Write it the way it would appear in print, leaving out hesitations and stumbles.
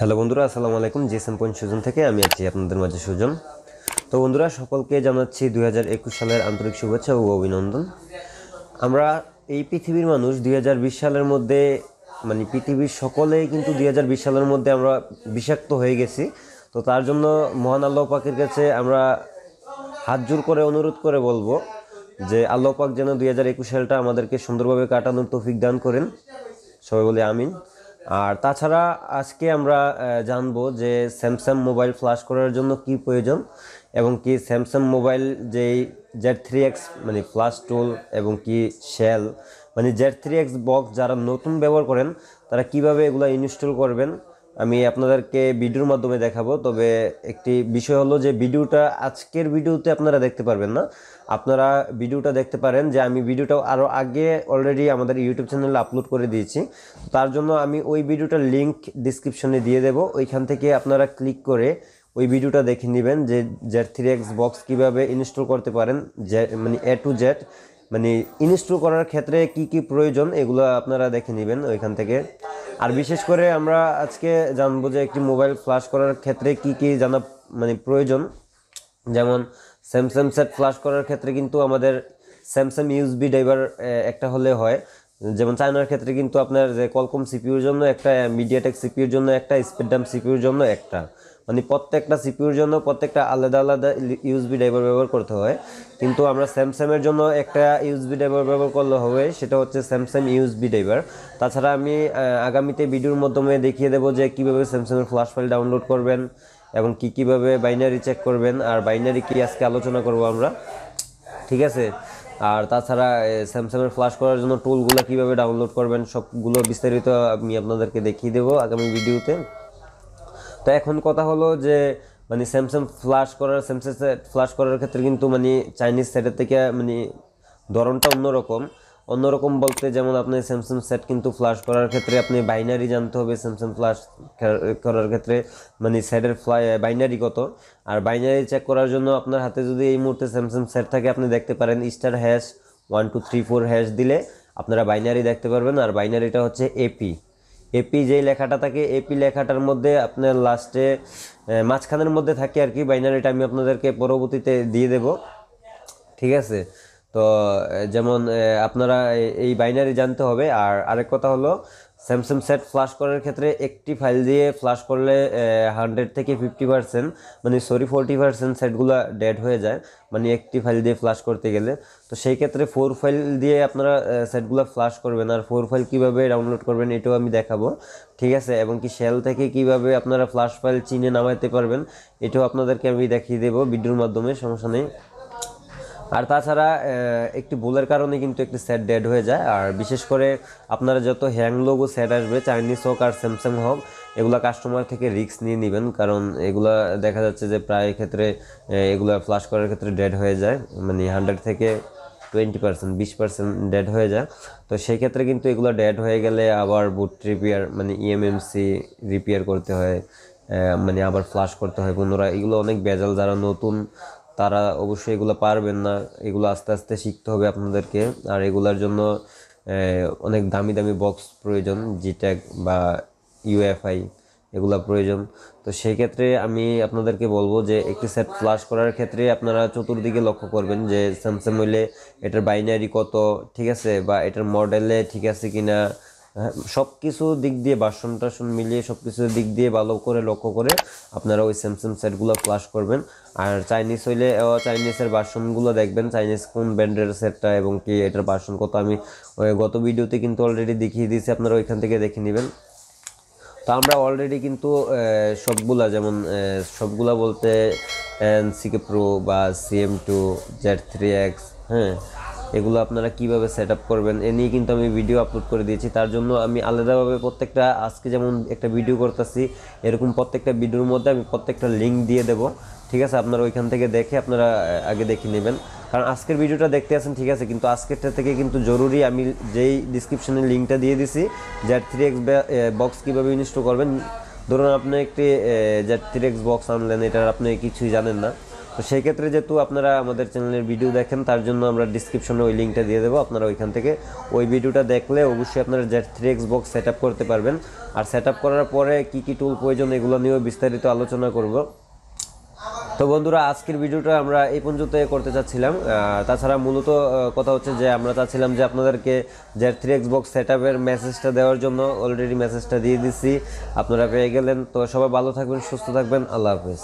Hello বন্ধুরা, আসসালামু আলাইকুম। জিএসএম পয়েন্ট সুজন থেকে আমি আছি আপনাদের মাঝে সুজন। তো বন্ধুরা, সকলকে জানাচ্ছি 2021 সালের আন্তরিক শুভেচ্ছা ও অভিনন্দন। আমরা এই পৃথিবীর মানুষ 2020 সালের মধ্যে পৃথিবীর সকলেই কিন্তু 2020 সালের মধ্যে আমরা বিষাক্ত হয়ে গেছি। তো তার জন্য মহান আল্লাহ পাকের কাছে আমরা হাত জোর করে অনুরোধ করে বলবো যে আল্লাহ পাক যেন 2021 সালটা আমাদেরকে সুন্দরভাবে কাটানোর তৌফিক দান করেন। সবাই বলে আমিন। আর তাছাড়া আজকে আমরা জানবো যে স্যামসাং মোবাইল ফ্ল্যাশ করার জন্য কি প্রয়োজন এবং কি স্যামসাং মোবাইল যেই Z3X ফ্ল্যাশ টুল এবং কি শেল Z3X বক্স যারা নতুন ব্যবহার করেন তারা কিভাবে এগুলো ইনস্টল করবেন আমি আপনাদেরকে ভিডিওর মাধ্যমে দেখাবো। তবে একটি বিষয় হলো যে ভিডিওটা আজকের ভিডিওতে আপনারা দেখতে পারবেন না, আপনারা ভিডিওটা দেখতে পারেন যে আমি ভিডিওটা আরও আগে অলরেডি আমাদের ইউটিউব চ্যানেলে আপলোড করে দিয়েছি। তার জন্য আমি ওই ভিডিওটার লিঙ্ক ডিসক্রিপশনে দিয়ে দেব, ওইখান থেকে আপনারা ক্লিক করে ওই ভিডিওটা দেখে নেবেন যে Z3X বক্স কীভাবে ইনস্টল করতে পারেন, A to Z ইনস্টল করার ক্ষেত্রে কি কি প্রয়োজন এগুলো আপনারা দেখে নেবেন ওইখান থেকে। আর বিশেষ করে আমরা আজকে জানবো যে একটি মোবাইল ফ্ল্যাশ করার ক্ষেত্রে কি কি জানা প্রয়োজন। যেমন স্যামসাং সেট ফ্ল্যাশ করার ক্ষেত্রে কিন্তু আমাদের স্যামসাং ইউএসবি ড্রাইভার একটা হলে হয়। যেমন চায়নার ক্ষেত্রে কিন্তু আপনার যে কলকম সিপিউর জন্য একটা, মিডিয়াটেক সিপিউর জন্য একটা, স্পেকট্রাম সিপিউর জন্য একটা, প্রত্যেকটা সিপিউর জন্য প্রত্যেকটা আলাদা আলাদা ইউএসবি ড্রাইভার ব্যবহার করতে হয়। কিন্তু আমরা স্যামসাংয়ের জন্য একটা ইউএসবি ড্রাইভার ব্যবহার করলে হবে, সেটা হচ্ছে স্যামসাং ইউএসবি ড্রাইভার। তাছাড়া আমি আগামীতে ভিডিওর মাধ্যমে দেখিয়ে দেবো যে কীভাবে স্যামসাংয়ের ফ্ল্যাশ ফাইল ডাউনলোড করবেন এবং কীভাবে বাইনারি চেক করবেন। আর বাইনারি কি আজকে আলোচনা করব আমরা, ঠিক আছে। আর তাছাড়া স্যামসাংয়ের ফ্ল্যাশ করার জন্য টুলগুলো কীভাবে ডাউনলোড করবেন সবগুলো বিস্তারিত আমি আপনাদেরকে দেখিয়ে দেবো আগামী ভিডিওতে। তো এখন কথা হলো যে স্যামসাং সেট ফ্ল্যাশ করার ক্ষেত্রে কিন্তু চাইনিজ সেটের থেকে ধরনটা অন্যরকম বলতে, যেমন আপনি স্যামসাং সেট কিন্তু ফ্ল্যাশ করার ক্ষেত্রে আপনি বাইনারি জানতে হবে। স্যামসাং ফ্ল্যাশ করার ক্ষেত্রে সেটের বাইনারি কত, আর বাইনারি চেক করার জন্য আপনার হাতে যদি এই মুহূর্তে স্যামসাং সেট থাকে আপনি দেখতে পারেন *#1234# দিলে আপনারা বাইনারি দেখতে পারবেন। আর বাইনারিটা হচ্ছে এপি যেই লেখাটা থাকে, এপি লেখাটার মধ্যে আপনার লাস্টে মাঝখানের মধ্যে থাকে আর কি বাইনারিটা, আমি আপনাদেরকে পরবর্তীতে দিয়ে দেব, ঠিক আছে। তো যেমন আপনারা এই বাইনারি জানতে হবে। আর আরেক কথা হলো স্যামসাং সেট ফ্ল্যাশ করার ক্ষেত্রে একটি ফাইল দিয়ে ফ্ল্যাশ করলে 100 থেকে 50% 40% সেটগুলো ডেড হয়ে যায়, একটি ফাইল দিয়ে ফ্ল্যাশ করতে গেলে। তো সেই ক্ষেত্রে 4 ফাইল দিয়ে আপনারা সেটগুলো ফ্ল্যাশ করবেন। আর 4 ফাইল কীভাবে ডাউনলোড করবেন এটাও আমি দেখাবো, ঠিক আছে। এবং কি শেল থেকে কিভাবে আপনারা ফ্ল্যাশ ফাইল চিনে নামাইতে পারবেন এটাও আপনাদেরকে আমি দেখিয়ে দেবো ভিডিওর মাধ্যমে, সমস্যা নেই। আর তাছাড়া একটি ভুলের কারণে কিন্তু একটি সেট ডেড হয়ে যায়। আর বিশেষ করে আপনারা যত হ্যাং লোগো সেট আসবে, চাইনিজ হোক আর স্যামসাং হোক, এগুলা কাস্টমার থেকে রিস্ক নিয়ে নেবেন, কারণ এগুলা দেখা যাচ্ছে যে প্রায় ক্ষেত্রে এগুলা ফ্ল্যাশ করার ক্ষেত্রে ডেড হয়ে যায়, 100 থেকে 20% ডেড হয়ে যায়। তো সেই ক্ষেত্রে কিন্তু এগুলো ডেড হয়ে গেলে আবার বুট রিপেয়ার ইএমএমসি রিপেয়ার করতে হয়, আবার ফ্ল্যাশ করতে হয় পুনরায়। এগুলো অনেক ভেজাল, যারা নতুন তারা অবশ্যই এগুলো পারবেন না, এগুলো আস্তে আস্তে শিখতে হবে আপনাদেরকে। আর এগুলোর জন্য অনেক দামি দামি বক্স প্রয়োজন, জিটেক বা ইউএফআই এগুলো প্রয়োজন। তো সেই ক্ষেত্রে আমি আপনাদেরকে বলবো যে একটি সেট ফ্ল্যাশ করার ক্ষেত্রে আপনারা চতুর্দিকে লক্ষ্য করবেন যে স্যামসাং হইলে এটার বাইনারি কত, ঠিক আছে, বা এটার মডেলে ঠিক আছে কিনা, সব কিছু দিক দিয়ে ভার্সন মিলিয়ে সব কিছু দিক দিয়ে ভালো করে লক্ষ্য করে আপনারা ওই স্যামসাং সেটগুলো ফ্ল্যাশ করবেন। আর চাইনিজ হইলে চাইনিজের ভার্সনগুলো দেখবেন, চাইনিজ কোন ব্র্যান্ডের সেটটা এবং কি এটার ভার্সন কত, আমি গত ভিডিওতে কিন্তু অলরেডি দেখিয়ে দিয়েছি, আপনারা ওইখান থেকে দেখে নেবেন। তো আমরা অলরেডি কিন্তু সবগুলা বলতে সিকে প্রো বা CM2 Z3X, হ্যাঁ, এগুলো আপনারা কিভাবে সেট আপ করবেন এ নিয়ে কিন্তু আমি ভিডিও আপলোড করে দিয়েছি। তার জন্য আমি আলাদাভাবে প্রত্যেকটা, আজকে যেমন একটা ভিডিও করতেছি এরকম প্রত্যেকটা ভিডিওর মধ্যে আমি প্রত্যেকটা লিঙ্ক দিয়ে দেবো, ঠিক আছে। আপনারা ওইখান থেকে দেখে আপনারা আগে দেখে নেবেন, কারণ আজকের ভিডিওটা দেখতে আছেন, ঠিক আছে, কিন্তু আজকেরটা থেকে কিন্তু জরুরি আমি যেই ডিসক্রিপশনে লিঙ্কটা দিয়ে দিছি Z3X বক্স কীভাবে ইনস্টল করবেন। ধরুন আপনি একটি Z3X বক্স আনলেন, এটার আপনি কিছুই জানেন না, তো সেই ক্ষেত্রে যেহেতু আপনারা আমাদের চ্যানেলের ভিডিও দেখেন, তার জন্য আমরা ডিসক্রিপশনে ওই লিঙ্কটা দিয়ে দেবো। আপনারা ওইখান থেকে ওই ভিডিওটা দেখলে অবশ্যই আপনারা Z3X বক্স সেট আপ করতে পারবেন। আর সেট আপ করার পরে কী কী টুল প্রয়োজন এগুলো নিয়েও বিস্তারিত আলোচনা করব। তো বন্ধুরা, আজকের ভিডিওটা আমরা এই পর্যন্ত করতে চাচ্ছিলাম। তাছাড়া মূলত কথা হচ্ছে যে আমরা চাচ্ছিলাম যে আপনাদেরকে Z3X বক্স সেট আপের মেসেজটা দেওয়ার জন্য অলরেডি মেসেজটা দিয়ে দিচ্ছি, আপনারা পেয়ে গেলেন। তো সবাই ভালো থাকবেন, সুস্থ থাকবেন, আল্লাহ হাফেজ।